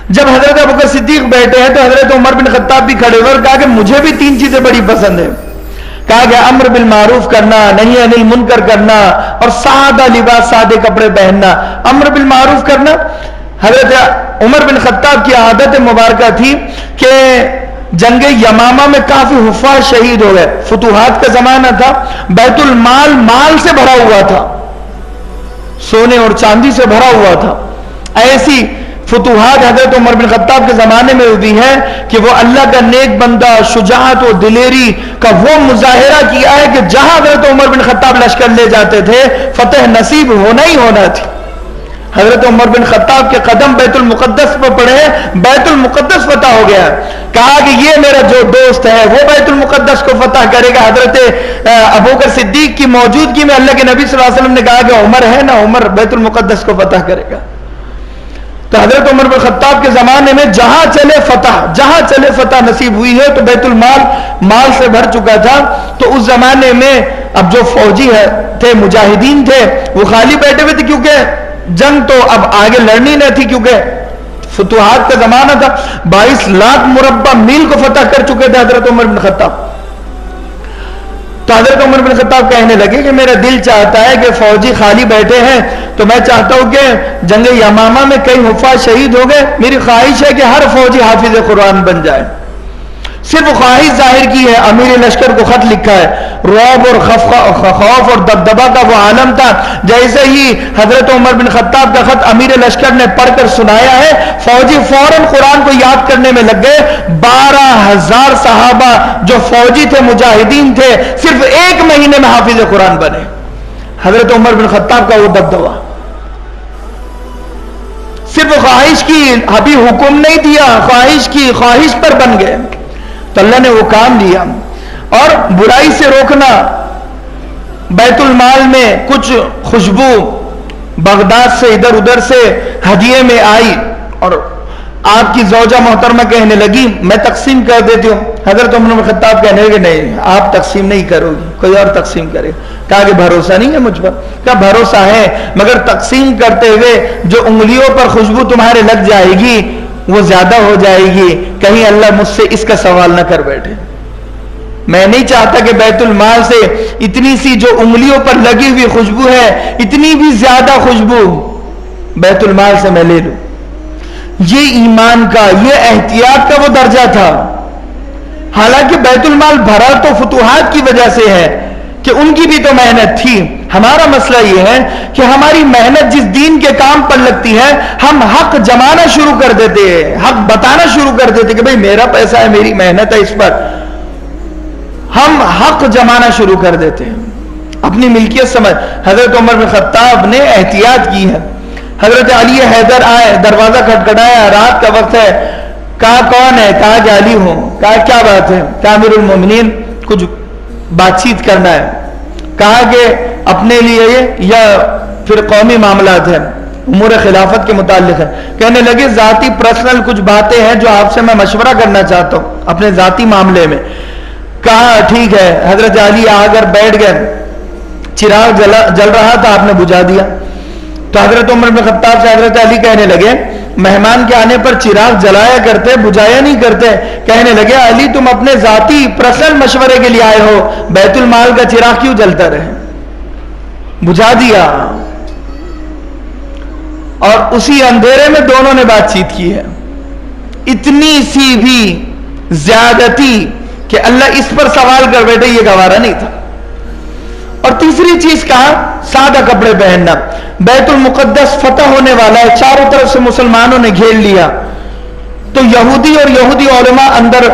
جب حضرت ابوبکر صدیق بیٹھے ہیں تو حضرت عمر بن خطاب بھی کھڑے ہوئے اور کہا کہ مجھے بھی 3 چیزیں بڑی پسند ہیں. کہا کہ امر بالمعروف کرنا، نہی عن المنکر کرنا، اور سادہ لباس، سادے کپڑے پہننا. امر بالمعروف کرنا، حضرت عمر بن خطاب کی عادت مبارکہ تھی کہ جنگ یمامہ میں کافی حفاظ شہید ہو گئے. فتوحات کا زمانہ تھا، بیت المال مال سے بھرا ہوا تھا، سونے اور چاندی سے بھرا ہوا تھا. ایسی فتوحات حضرت عمر بن خطاب کے زمانے میں ہوئی ہے کہ وہ اللہ کا نیک بندہ شجاعت و دلیری کا وہ مظاہرہ کیا ہے کہ جہاں حضرت عمر بن خطاب لشکر لے جاتے تھے فتح نصیب ہونا ہی ہونا تھی. حضرت عمر بن خطاب کے قدم بیت المقدس پر پڑے، بیت المقدس فتح ہو گیا. کہا کہ یہ میرا جو دوست ہے وہ بیت المقدس کو فتح کرے گا. حضرت ابوبکر صدیق کی موجودگی میں اللہ کے نبی صلی اللہ علیہ وسلم نے کہا کہ عمر ہے نا، عمر بیت المقدس کو فتح کرے گا. تو حضرت عمر بن خطاب کے زمانے میں جہاں چلے فتح نصیب ہوئی ہے. تو بیت المال مال سے بھر چکا تھا. تو اس زمانے میں اب جو فوجی تھے، مجاہدین تھے، وہ خالی بیٹھے ہوئے تھے کیونکہ جنگ تو اب آگے لڑنی نہ تھی، کیونکہ فتوحات کا زمانہ تھا. 22 لاکھ مربع میل کو فتح کر چکے تھے حضرت عمر بن خطاب. تو حضرت عمر بن خطاب کہنے لگے کہ میرا دل چاہتا ہے کہ فوجی خالی بیٹھے ہیں تو میں چاہتا ہوں کہ جنگ یمامہ میں کئی حفاظ شہید ہو گئے، میری خواہش ہے کہ ہر فوجی حافظ قرآن بن جائے. صرف خواہش ظاہر کی ہے، امیر لشکر کو خط لکھا ہے. رعب اور خوف اور دبدبہ کا وہ عالم تھا. جیسے ہی حضرت عمر بن خطاب کا خط امیر لشکر نے پڑھ کر سنایا ہے، فوجی فوراً قرآن کو یاد کرنے میں لگ گئے. 12,000 صحابہ جو فوجی تھے، مجاہدین تھے، صرف 1 مہینے میں حافظ قرآن بنے. حضرت عمر بن خطاب کا وہ دبدبہ، صرف خواہش کی، ابھی حکم نہیں دیا، خواہش پر بن گئے. تو اللہ نے وہ کام لیا. اور برائی سے روکنا، بیت المال میں کچھ خوشبو بغداد سے ادھر ادھر سے ہدیے میں آئی اور آپ کی زوجہ محترمہ کہنے لگی میں تقسیم کر دیتی ہوں. حضرت عمر بن خطاب کہنے لگے نہیں، آپ تقسیم نہیں کرو گی، کوئی اور تقسیم کرے. کہا کہ بھروسہ نہیں ہے مجھ پر. کہا بھروسہ ہے، مگر تقسیم کرتے ہوئے جو انگلیوں پر خوشبو تمہارے لگ جائے گی وہ زیادہ ہو جائے گی، کہیں اللہ مجھ سے اس کا سوال نہ کر بیٹھے. میں نہیں چاہتا کہ بیت المال سے اتنی سی جو انگلیوں پر لگی ہوئی خوشبو ہے، اتنی بھی زیادہ خوشبو بیت المال سے میں لے لوں. یہ ایمان کا، یہ احتیاط کا وہ درجہ تھا. حالانکہ بیت المال بھرا تو فتوحات کی وجہ سے ہے کہ ان کی بھی تو محنت تھی. ہمارا مسئلہ یہ ہے کہ ہماری محنت جس دین کے کام پر لگتی ہے ہم حق جمانا شروع کر دیتے ہیں، حق بتانا شروع کر دیتے کہ بھئی میرا پیسہ ہے، میری محنت ہے، اس پر ہم حق جمانا شروع کر دیتے ہیں، اپنی ملکیت سمجھ. حضرت عمر بن خطاب نے احتیاط کی ہے. حضرت علی حیدر آئے، دروازہ کھٹکھٹایا، رات کا وقت ہے. کہا کون ہے؟ کہا کہ علی ہوں. کہا کیا بات ہے؟ کہا امیر المومنین کچھ بات چیت کرنا ہے. کہا کہ اپنے لیے یا پھر قومی معاملات ہیں، امور خلافت کے متعلق ہے. کہنے لگے ذاتی پرسنل کچھ باتیں ہیں جو آپ سے میں مشورہ کرنا چاہتا ہوں اپنے ذاتی معاملے میں. کہا ٹھیک ہے. حضرت علی آ کر بیٹھ گئے. چراغ جل رہا تھا، آپ نے بجھا دیا. تو حضرت عمر بن خطاب سے حضرت علی کہنے لگے مہمان کے آنے پر چراغ جلایا کرتے، بجھایا نہیں کرتے. کہنے لگے علی تم اپنے ذاتی پرسنل مشورے کے لیے آئے ہو، بیت المال کا چراغ کیوں جلتا رہے؟ بجھا دیا. اور اسی اندھیرے میں دونوں نے بات چیت کی ہے. اتنی سی بھی زیادتی کہ اللہ اس پر سوال کر بیٹھے یہ گوارا نہیں تھا. اور تیسری چیز کہا سادہ کپڑے پہننا. بیت المقدس فتح ہونے والا ہے، چاروں طرف سے مسلمانوں نے گھیر لیا. تو یہودی اور یہودی علماء اندر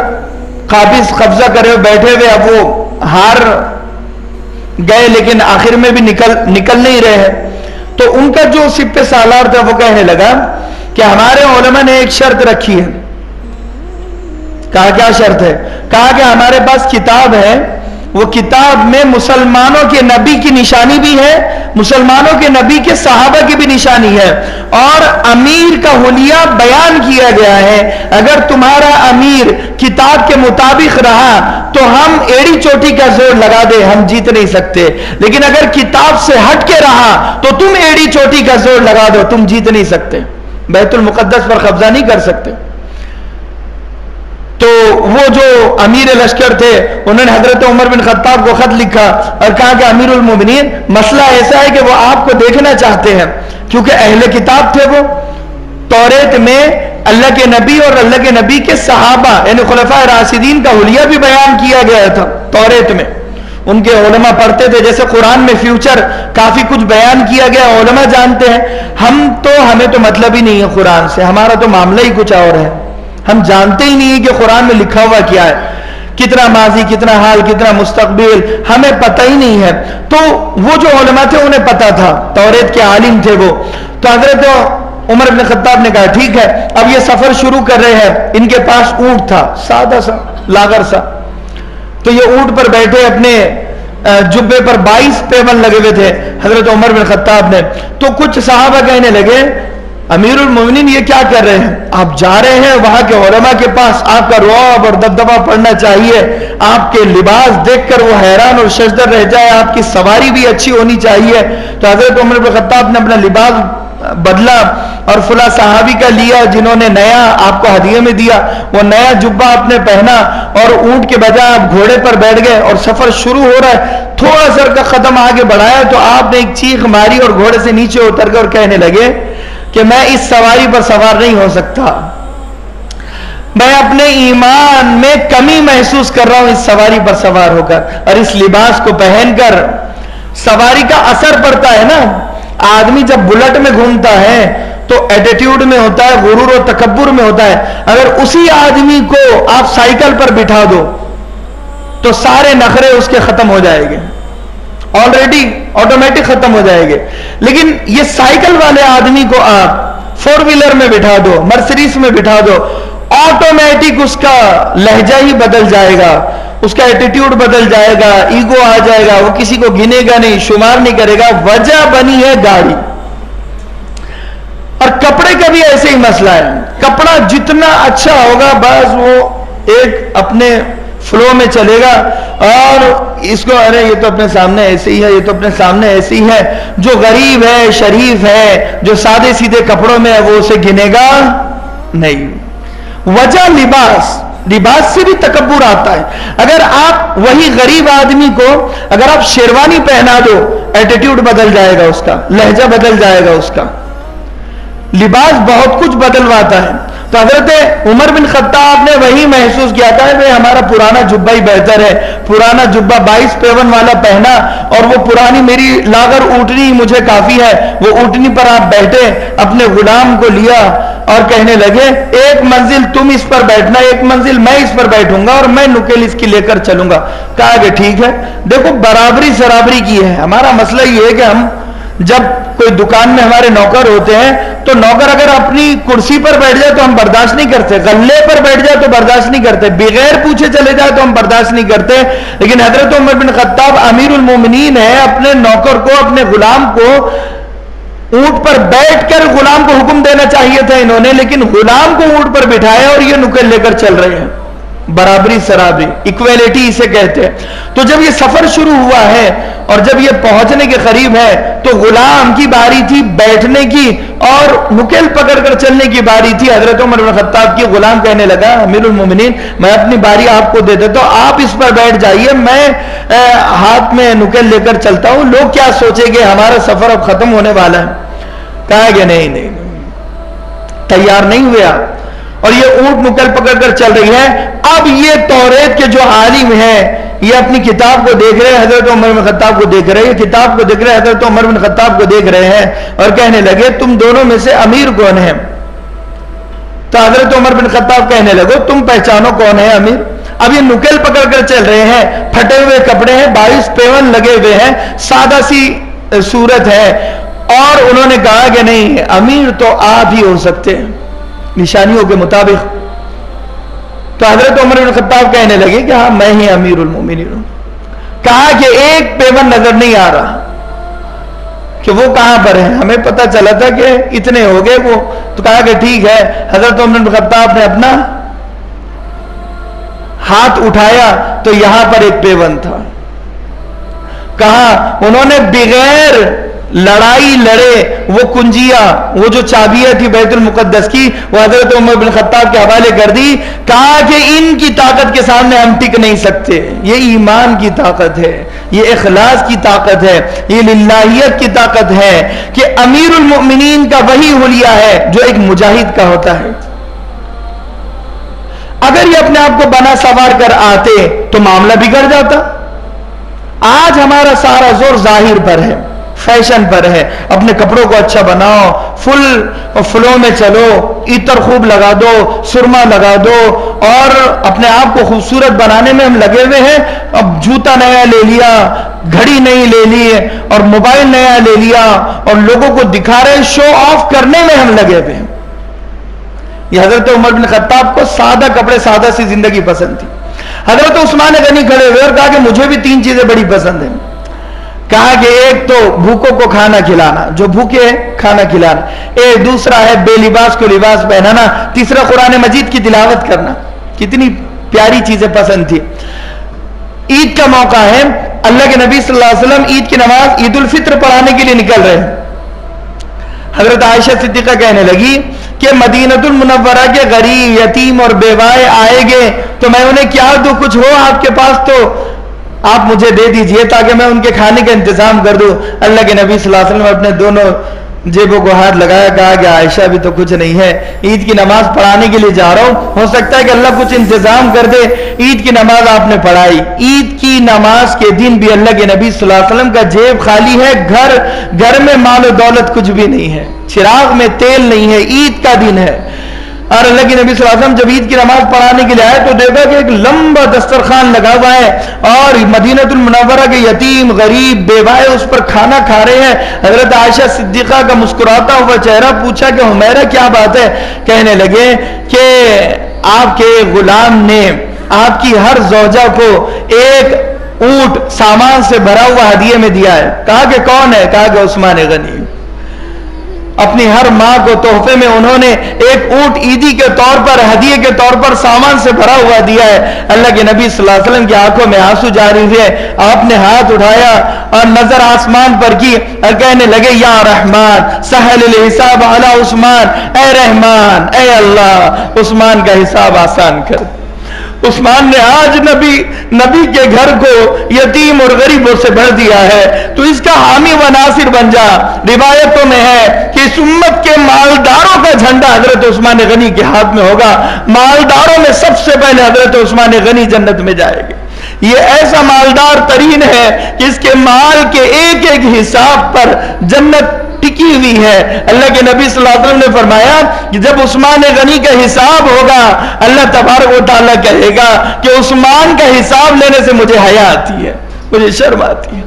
قبضہ کرے ہوئے بیٹھے ہوئے، اب وہ ہار گئے لیکن آخر میں بھی نکل نہیں رہے ہیں. تو ان کا جو سپہ سالار تھا وہ کہنے لگا کہ ہمارے علماء نے ایک شرط رکھی ہے. کہا کیا شرط ہے؟ کہا کہ ہمارے پاس کتاب ہے، وہ کتاب میں مسلمانوں کے نبی کی نشانی بھی ہے، مسلمانوں کے نبی کے صحابہ کی بھی نشانی ہے، اور امیر کا حلیہ بیان کیا گیا ہے. اگر تمہارا امیر کتاب کے مطابق رہا تو ہم ایڑی چوٹی کا زور لگا دے، ہم جیت نہیں سکتے، لیکن اگر کتاب سے ہٹ کے رہا تو تم ایڑی چوٹی کا زور لگا دو، تم جیت نہیں سکتے. بیت المقدس پر قبضہ نہیں کر سکتے. تو وہ جو امیر لشکر تھے انہوں نے حضرت عمر بن خطاب کو خط لکھا اور کہا کہ امیر المومنین مسئلہ ایسا ہے کہ وہ آپ کو دیکھنا چاہتے ہیں، کیونکہ اہل کتاب تھے وہ. توریت میں اللہ کے نبی اور اللہ کے نبی کے صحابہ یعنی خلفائے راشدین کا حلیہ بھی بیان کیا گیا تھا توریت میں. ان کے علماء پڑھتے تھے، جیسے قرآن میں فیوچر کافی کچھ بیان کیا گیا، علماء جانتے ہیں. ہمیں تو مطلب ہی نہیں ہے قرآن سے، ہمارا تو معاملہ ہی کچھ اور ہے. ہم جانتے ہی نہیں کہ قرآن میں لکھا ہوا کیا ہے، کتنا ماضی، کتنا حال، کتنا مستقبل، ہمیں پتہ ہی نہیں ہے. تو وہ جو علماء تھے انہیں پتہ تھا، توریت کے عالم تھے وہ. تو حضرت عمر بن خطاب نے کہا ٹھیک ہے اب یہ سفر شروع کر رہے ہیں. ان کے پاس اونٹ تھا، سادہ سا لاغر سا. تو یہ اونٹ پر بیٹھے، اپنے جبے پر 22 پیون لگے ہوئے تھے حضرت عمر بن خطاب نے. تو کچھ صحابہ کہنے لگے امیر المومنین یہ کیا کر رہے ہیں؟ آپ جا رہے ہیں وہاں کے علماء کے پاس، آپ کا رعب اور دبدبہ پڑنا چاہیے، آپ کے لباس دیکھ کر وہ حیران اور ششدر رہ جائے، آپ کی سواری بھی اچھی ہونی چاہیے. تو حضرت عمر بن خطاب نے اپنا لباس بدلا اور فلاں صحابی کا لیا جنہوں نے نیا آپ کو ہدیے میں دیا، وہ نیا جبہ آپ نے پہنا اور اونٹ کے بجائے آپ گھوڑے پر بیٹھ گئے اور سفر شروع ہو رہا ہے. تھوڑا سا کا قدم آگے بڑھایا تو آپ نے ایک چیخ ماری اور گھوڑے سے نیچے اتر کر کہنے لگے کہ میں اس سواری پر سوار نہیں ہو سکتا، میں اپنے ایمان میں کمی محسوس کر رہا ہوں اس سواری پر سوار ہو کر اور اس لباس کو پہن کر. سواری کا اثر پڑتا ہے نا. آدمی جب بلٹ میں گھومتا ہے تو ایٹیٹیوڈ میں ہوتا ہے، غرور و تکبر میں ہوتا ہے. اگر اسی آدمی کو آپ سائیکل پر بٹھا دو تو سارے نخرے اس کے ختم ہو جائیں گے، آلریڈی آٹومیٹک ختم ہو جائے گے. لیکن یہ سائیکل والے آدمی کو آپ 4 ویلر میں بٹھا دو، مرسیڈیز میں بٹھا دو، آٹومیٹک اس کا لہجہ ہی بدل جائے گا، اس کا ایٹیٹیوڈ بدل جائے گا، ایگو آ جائے گا، وہ کسی کو گنے گا نہیں، شمار نہیں کرے گا. وجہ بنی ہے گاڑی. اور کپڑے کا بھی ایسے ہی مسئلہ ہے. کپڑا جتنا اچھا ہوگا بس وہ ایک اپنے فلو میں چلے گا اور اس کو ارے یہ تو اپنے سامنے ایسے ہی ہے، یہ تو اپنے سامنے ایسے ہی ہے. جو غریب ہے، شریف ہے، جو سادے سیدھے کپڑوں میں ہے وہ اسے گنے گا نہیں. وجہ لباس سے بھی تکبر آتا ہے. اگر آپ وہی غریب آدمی کو اگر آپ شیروانی پہنا دو ایٹیٹیوڈ بدل جائے گا، اس کا لہجہ بدل جائے گا، اس کا لباس بہت کچھ بدلواتا ہے. تو حضرت عمر بن خطاب نے وہی محسوس کیا تھا کہ ہمارا پرانا جبہ ہی بہتر ہے. پرانا جبہ 22 پیون والا پہنا اور وہ پرانی میری لاغر اونٹنی مجھے کافی ہے. وہ اونٹنی پر آپ بیٹھے، اپنے غلام کو لیا اور کہنے لگے ایک منزل تم اس پر بیٹھنا، ایک منزل میں اس پر بیٹھوں گا اور میں نکیل اس کی لے کر چلوں گا. کہا کہ ٹھیک ہے. دیکھو برابری سرابری کی ہے. ہمارا مسئلہ یہ ہے کہ ہم جب کوئی دکان میں ہمارے نوکر ہوتے ہیں تو نوکر اگر اپنی کرسی پر بیٹھ جائے تو ہم برداشت نہیں کرتے، غلے پر بیٹھ جائے تو برداشت نہیں کرتے، بغیر پوچھے چلے جائے تو ہم برداشت نہیں کرتے. لیکن حضرت عمر بن خطاب امیر المومنین ہے، اپنے نوکر کو، اپنے غلام کو اونٹ پر بیٹھ کر غلام کو حکم دینا چاہیے تھا انہوں نے، لیکن غلام کو اونٹ پر بٹھایا اور یہ نکل لے کر چل رہے ہیں. برابری سرابری، ایکویلٹی اسے کہتے ہیں. تو جب یہ سفر شروع ہوا ہے اور جب یہ پہنچنے کے قریب ہے تو غلام کی باری تھی بیٹھنے کی اور نکیل پکڑ کر چلنے کی باری تھی حضرت عمر بن خطاب کی. غلام کہنے لگا امیر المومنین میں اپنی باری آپ کو دے دیتا ہوں، آپ اس پر بیٹھ جائیے، میں ہاتھ میں نکیل لے کر چلتا ہوں، لوگ کیا سوچیں گے، ہمارا سفر اب ختم ہونے والا ہے. کہا کہ نہیں، تیار نہیں ہوئے آپ. اور یہ اونٹ نکل پکڑ کر چل رہی ہے. اب یہ توریت کے جو عالم ہیں یہ اپنی کتاب کو دیکھ رہے ہیں، حضرت عمر بن خطاب کو دیکھ رہے ہیں، یہ کتاب کو دیکھ رہے ہیں، حضرت عمر بن خطاب کو دیکھ رہے ہیں اور کہنے لگے تم دونوں میں سے امیر کون ہے؟ تو حضرت عمر بن خطاب کہنے لگو تم پہچانو کون ہے امیر. اب یہ نکل پکڑ کر چل رہے ہیں، پھٹے ہوئے کپڑے ہیں، 22 پیون لگے ہوئے ہیں، سادہ سی صورت ہے. اور انہوں نے کہا کہ نہیں، امیر تو آپ ہی ہو سکتے ہیں نشانیوں کے مطابق. تو حضرت عمر بن خطاب کہنے لگے کہ ہاں میں ہی امیر المومنین ہوں. کہا کہ ایک پیون نظر نہیں آ رہا کہ وہ کہاں پر ہے، ہمیں پتہ چلا تھا کہ اتنے ہو گئے وہ. تو کہا کہ ٹھیک ہے. حضرت عمر بن خطاب نے اپنا ہاتھ اٹھایا تو یہاں پر ایک پیون تھا. کہا انہوں نے بغیر لڑائی لڑے، وہ کنجیاں، وہ جو چابیاں تھی بیت المقدس کی، وہ حضرت عمر بن خطاب کے حوالے کر دی. کہا کہ ان کی طاقت کے سامنے ہم ٹک نہیں سکتے. یہ ایمان کی طاقت ہے، یہ اخلاص کی طاقت ہے، یہ للہیت کی طاقت ہے کہ امیر المؤمنین کا وہی حلیہ ہے جو ایک مجاہد کا ہوتا ہے. اگر یہ اپنے آپ کو بنا سوار کر آتے تو معاملہ بگڑ جاتا. آج ہمارا سارا زور ظاہر پر ہے، فیشن پر ہے. اپنے کپڑوں کو اچھا بناؤ، فلوں میں چلو، عطر خوب لگا دو، سرما لگا دو، اور اپنے آپ کو خوبصورت بنانے میں ہم لگے ہوئے ہیں. اب جوتا نیا لے لیا، گھڑی نئی لے لی، اور موبائل نیا لے لیا، اور لوگوں کو دکھا رہے، شو آف کرنے میں ہم لگے ہوئے ہیں. یہ حضرت عمر بن خطاب کو سادہ کپڑے، سادہ سی زندگی پسند تھی. حضرت عثمان غنی کھڑے ہوئے اور کہا کہ مجھے بھی 3 چیزیں بڑی پسند ہیں. کہا کہ ایک تو بھوکوں کو کھانا کھلانا، جو بھوکے کھانا کھلانا، ایک دوسرا ہے بے لباس کو لباس پہنانا، تیسرا قرآن مجید کی تلاوت کرنا. کتنی پیاری چیزیں پسند تھی. عید کا موقع ہے، اللہ کے نبی صلی اللہ علیہ وسلم عید کی نماز عید الفطر پڑھانے کے لیے نکل رہے ہیں. حضرت عائشہ صدیقہ کہنے لگی کہ مدینۃ المنورہ کے غریب، یتیم اور بیوائے آئے گے تو میں انہیں کیا دوں؟ کچھ ہو آپ کے پاس تو آپ مجھے دے دیجئے تاکہ میں ان کے کھانے کا انتظام کر دوں. اللہ کے نبی صلی اللہ علیہ وسلم اپنے دونوں جیبوں کو ہاتھ لگایا، کہا کہ عائشہ بھی تو کچھ نہیں ہے، عید کی نماز پڑھانے کے لیے جا رہا ہوں، ہو سکتا ہے کہ اللہ کچھ انتظام کر دے. عید کی نماز آپ نے پڑھائی. عید کی نماز کے دن بھی اللہ کے نبی صلی اللہ علیہ وسلم کا جیب خالی ہے، گھر میں مال و دولت کچھ بھی نہیں ہے، چراغ میں تیل نہیں ہے. عید کا دن ہے اور اللہ کے نبی صلی اللہ علیہ وسلم جب عید کی نماز پڑھانے کے لیے آئے تو دیکھا کہ ایک لمبا دسترخوان لگا ہوا ہے اور مدینۃ المنورہ کے یتیم، غریب، بیوائے اس پر کھانا کھا رہے ہیں. حضرت عائشہ صدیقہ کا مسکراتا ہوا چہرہ. پوچھا کہ حمیرہ کیا بات ہے؟ کہنے لگے کہ آپ کے غلام نے آپ کی ہر زوجہ کو ایک اونٹ سامان سے بھرا ہوا ہدیے میں دیا ہے. کہا کہ کون ہے؟ کہا کہ عثمان غنی. اپنی ہر ماں کو تحفے میں انہوں نے ایک اونٹ عیدی کے طور پر، ہدیے کے طور پر سامان سے بھرا ہوا دیا ہے. اللہ کے نبی صلی اللہ علیہ وسلم کی آنکھوں میں آنسو جاری ہوئے. آپ نے ہاتھ اٹھایا اور نظر آسمان پر کی اور کہنے لگے یا رحمان سہل الحساب علی عثمان، اے رحمان، اے اللہ عثمان کا حساب آسان کر. عثمان نے آج نبی کے گھر کو یتیم اور غریبوں سے بھر دیا ہے، تو اس کا حامی و ناصر بن جا. روایتوں میں ہے کہ اس امت کے مالداروں کا جھنڈا حضرت عثمان غنی کے ہاتھ میں ہوگا. مالداروں میں سب سے پہلے حضرت عثمان غنی جنت میں جائے گے. یہ ایسا مالدار ترین ہے کہ اس کے مال کے ایک ایک حساب پر جنت ٹکی ہوئی ہے. اللہ کے نبی صلی اللہ علیہ وسلم نے فرمایا کہ جب عثمان غنی کا حساب ہوگا اللہ تبارک و تعالیٰ کہے گا کہ عثمان کا حساب لینے سے مجھے حیا آتی ہے، مجھے شرم آتی ہے.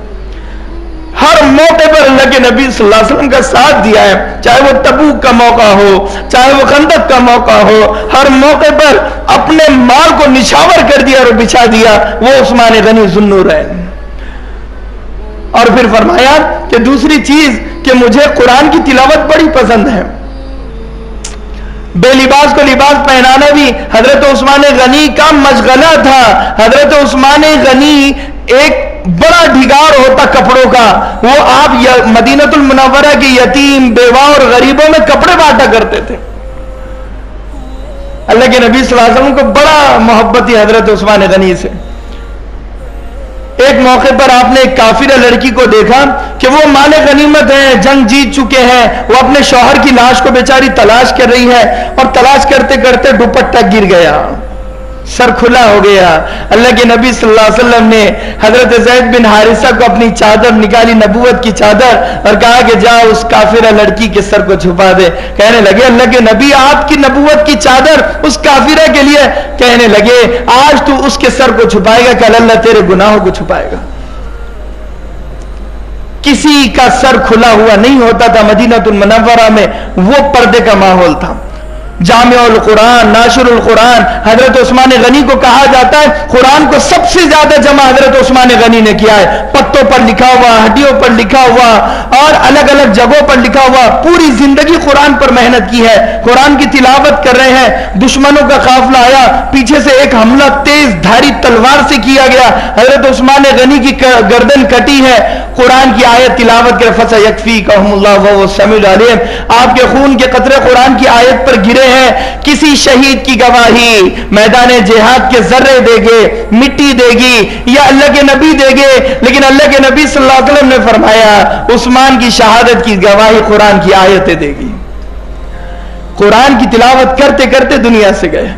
ہر موقع پر اللہ کے نبی صلی اللہ علیہ وسلم کا ساتھ دیا ہے، چاہے وہ تبوک کا موقع ہو، چاہے وہ خندق کا موقع ہو. ہر موقع پر اپنے مال کو نچھاور کر دیا اور بچھا دیا. وہ عثمان غنی ذوالنورین. اور پھر فرمایا کہ دوسری چیز کہ مجھے قرآن کی تلاوت بڑی پسند ہے. بے لباس کو لباس پہنانا بھی حضرت عثمان غنی کا مشغلہ تھا. حضرت عثمان غنی ایک بڑا ڈھگار ہوتا کپڑوں کا، وہ آپ مدینۃ المنورہ کی یتیم، بیوہ اور غریبوں میں کپڑے بانٹا کرتے تھے. اللہ کے نبی صلی اللہ علیہ وسلم کو بڑا محبت تھی حضرت عثمان غنی سے. ایک موقع پر آپ نے ایک کافرہ لڑکی کو دیکھا کہ وہ مال غنیمت ہے، جنگ جیت چکے ہیں، وہ اپنے شوہر کی لاش کو بیچاری تلاش کر رہی ہے اور تلاش کرتے کرتے دوپٹہ گر گیا، سر کھلا ہو گیا. اللہ کے نبی صلی اللہ علیہ وسلم نے حضرت زید بن حارثہ کو اپنی چادر نکالی، نبوت کی چادر، اور کہا کہ جا اس کافرہ لڑکی کے سر کو چھپا دے. کہنے لگے اللہ کے نبی آپ کی نبوت کی چادر اس کافرہ کے لیے؟ کہنے لگے آج تو اس کے سر کو چھپائے گا، کل اللہ تیرے گناہوں کو چھپائے گا. کسی کا سر کھلا ہوا نہیں ہوتا تھا مدینۃ المنورہ میں. وہ پردے کا ماحول تھا. جامع القرآن، ناشر القرآن حضرت عثمان غنی کو کہا جاتا ہے قرآن کو سب سے زیادہ جمع حضرت عثمان غنی نے کیا ہے. پتوں پر لکھا ہوا، ہڈیوں پر لکھا ہوا اور الگ الگ جگہوں پر لکھا ہوا. پوری زندگی قرآن پر محنت کی ہے. قرآن کی تلاوت کر رہے ہیں. دشمنوں کا قافلہ آیا، پیچھے سے ایک حملہ تیز دھاری تلوار سے کیا گیا، حضرت عثمان غنی کی گردن کٹی ہے. قرآن کی آیت تلاوت کرے فَسَيَكْفِيكَهُمُ اللَّهُ وَهُوَ السَّمِيعُ الْعَلِيمُ. آپ کے خون کے قطرے قرآن کی آیت پر گرے ہیں. کسی شہید کی گواہی میدان جہاد کے ذرے دے گے، مٹی دے گی، یا اللہ کے نبی دے گے، لیکن اللہ کے نبی صلی اللہ علیہ وسلم نے فرمایا عثمان کی شہادت کی گواہی قرآن کی آیتیں دے گی. قرآن کی تلاوت کرتے کرتے دنیا سے گئے.